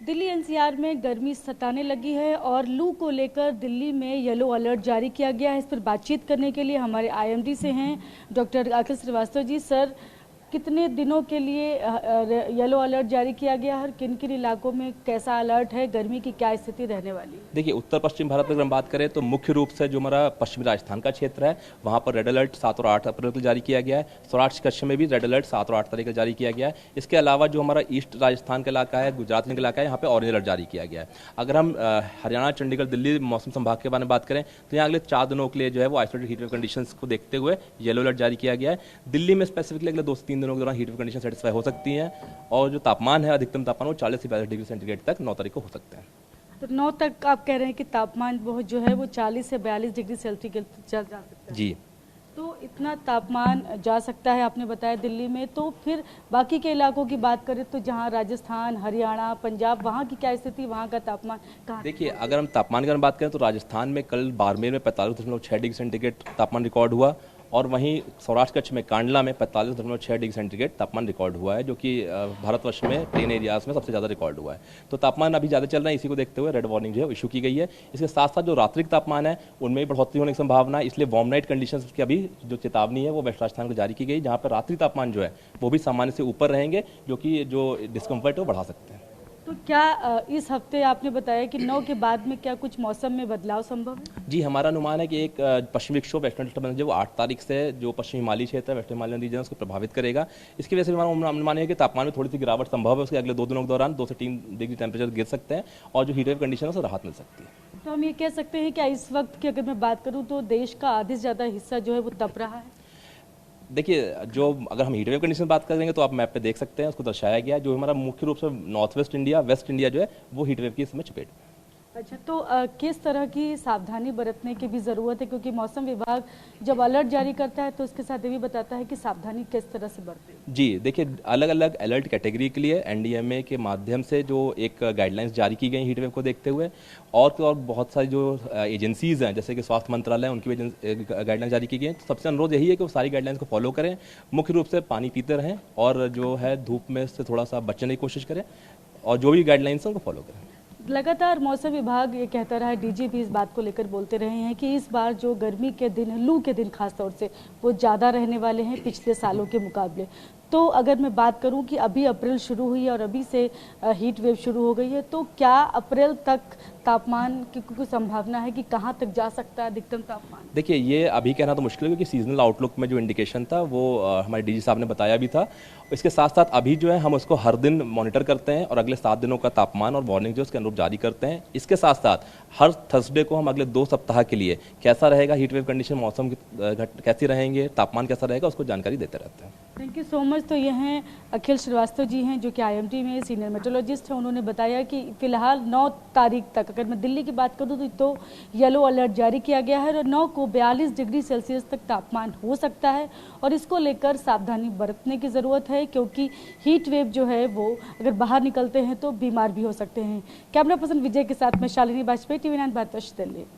Delhi NCR में गर्मी सताने लगी है और लू को लेकर दिल्ली में येलो अलर्ट जारी किया गया है। इस पर बातचीत करने के लिए हमारे आईएमडी से हैं डॉक्टर अखिल श्रीवास्तव जी। सर, कितने दिनों के लिए येलो अलर्ट जारी किया गया है? किन किन इलाकों में कैसा अलर्ट है? गर्मी की क्या स्थिति रहने वाली है? देखिए, उत्तर पश्चिम भारत में अगर हम बात करें तो मुख्य रूप से जो हमारा पश्चिमी राजस्थान का क्षेत्र है वहाँ पर रेड अलर्ट 7 और 8 अप्रैल को जारी किया गया है। सौराष्ट्र कच्छ में भी रेड अलर्ट 7 और 8 तारीख को जारी किया गया है। इसके अलावा जो हमारा ईस्ट राजस्थान का इलाका है, गुजरात का इलाका है, यहाँ पे ऑरेंज अलर्ट जारी किया गया है। अगर हम हरियाणा, चंडीगढ़, दिल्ली मौसम संभाग के बारे में बात करें तो यहाँ अगले 4 दिनों के लिए जो है वो आइसोलेटेड हीट वेव कंडीशंस को देखते हुए येलो अलर्ट जारी किया गया है। दिल्ली में स्पेसिफिकली अगले 2 से 3 दिनों के दौरान हीट वेव कंडीशन सेटिस्फाई हो सकती हैं और जो तापमान है, अधिकतम तापमान वो 40 से 42 डिग्री सेंटीग्रेड तक 9 तारीख को हो सकते हैं। तो 9 तक आप कह रहे हैं कि तापमान बहुत जो है वो 40 से 42 डिग्री सेंटीग्रेड जा सकता है। जी, तो इतना तापमान जा सकता है आपने बताया दिल्ली में। तो फिर बाकी के इलाकों की बात करें तो जहां राजस्थान, हरियाणा, पंजाब, वहां की क्या स्थिति, वहां का तापमान कहाँ? देखिए, अगर हम तापमान की बात करें तो राजस्थान में कल बाड़मेर में 45.6 डिग्री सेंटीग्रेड तापमान रिकॉर्ड हुआ और वहीं सौराष्ट्र कच्छ में कांडला में 45.6 डिग्री सेंटीग्रेड तापमान रिकॉर्ड हुआ है, जो कि भारतवर्ष में प्लेन एरियाज में सबसे ज़्यादा रिकॉर्ड हुआ है। तो तापमान अभी ज़्यादा चल रहा है, इसी को देखते हुए रेड वार्निंग जो है इशू की गई है। इसके साथ साथ जो रात्रि का तापमान है उनमें भी बढ़ोतरी होने की संभावना है, इसलिए वार्म नाइट कंडीशंस की अभी जो चेतावनी है वो वेस्ट राजस्थान को जारी की गई, जहाँ पर रात्रि तापमान जो है वो भी सामान्य से ऊपर रहेंगे, जो कि जो डिस्कम्फर्ट है वो बढ़ा सकते हैं। तो क्या इस हफ्ते आपने बताया कि 9 के बाद में क्या कुछ मौसम में बदलाव संभव है? जी, हमारा अनुमान है कि एक पश्चिमी विक्षोभ वेस्टर्न डिस्टर्बेंस जो 8 तारीख से जो पश्चिमी हिमालयी क्षेत्र है, वेस्टर्न हिमालयन रीजन उसको प्रभावित करेगा। इसकी वजह से हमारा अनुमान है कि तापमान में थोड़ी सी गिरावट संभव है। उसके अगले 2 दिनों के दौरान 2 से 3 डिग्री टेम्परेचर गिर सकते हैं और जो हीट वेव कंडीशन है उससे राहत मिल सकती है। तो हम ये कह सकते हैं कि इस वक्त की अगर मैं बात करूँ तो देश का आधे से ज़्यादा हिस्सा जो है वो तप रहा है। देखिए, जो अगर हम हीट वेव कंडीशन बात करेंगे तो आप मैप पे देख सकते हैं, उसको दर्शाया गया है। जो हमारा मुख्य रूप से north west India, waste India जो है वो हीट वेव की इसमें चपेट में। अच्छा, तो किस तरह की सावधानी बरतने की भी ज़रूरत है? क्योंकि मौसम विभाग जब अलर्ट जारी करता है तो उसके साथ ये भी बताता है कि सावधानी किस तरह से बरतें। जी, देखिए, अलग अलग अलर्ट कैटेगरी के लिए एनडीएमए के माध्यम से जो एक गाइडलाइंस जारी की गई हीट वेव को देखते हुए, और तो और बहुत सारी जो एजेंसीज हैं जैसे कि स्वास्थ्य मंत्रालय, उनकी भी गाइडलाइंस जारी की गई हैं। तो सबसे अनुरोध यही है कि वो सारी गाइडलाइंस को फॉलो करें, मुख्य रूप से पानी पीते रहें और जो है धूप में से थोड़ा सा बचने की कोशिश करें और जो भी गाइडलाइंस हैं उनको फॉलो करें। लगातार मौसम विभाग ये कहता रहा है, डीजी भी इस बात को लेकर बोलते रहे हैं कि इस बार जो गर्मी के दिन, लू के दिन खास तौर से वो ज़्यादा रहने वाले हैं पिछले सालों के मुकाबले। तो अगर मैं बात करूं कि अभी अप्रैल शुरू हुई है और अभी से हीट वेव शुरू हो गई है, तो क्या अप्रैल तक तापमान की कोई संभावना है कि कहां तक जा सकता है अधिकतम तापमान? देखिए, ये अभी कहना तो मुश्किल है क्योंकि सीजनल आउटलुक में जो इंडिकेशन था वो हमारे डीजी साहब ने बताया भी था। इसके साथ साथ अभी जो है हम उसको हर दिन मॉनिटर करते हैं और अगले 7 दिनों का तापमान और वार्निंग जो उसके अनुरूप जारी करते हैं। इसके साथ साथ हर थर्सडे को हम अगले 2 सप्ताह के लिए कैसा रहेगा हीट वेव कंडीशन, मौसम कैसी रहेंगे, तापमान कैसा रहेगा, उसको जानकारी देते रहते हैं। Thank you so much. तो ये हैं अखिल श्रीवास्तव जी हैं, जो कि आईएमडी में सीनियर मेट्रोलॉजिस्ट हैं। उन्होंने बताया कि फिलहाल 9 तारीख तक, अगर मैं दिल्ली की बात करूं तो येलो अलर्ट जारी किया गया है और 9 को 42 डिग्री सेल्सियस तक तापमान हो सकता है और इसको लेकर सावधानी बरतने की ज़रूरत है, क्योंकि हीट वेव जो है वो अगर बाहर निकलते हैं तो बीमार भी हो सकते हैं। कैमरा पर्सन विजय के साथ मैं शालिनी वाजपेयी, TV9 भारतवर्ष दिल्ली।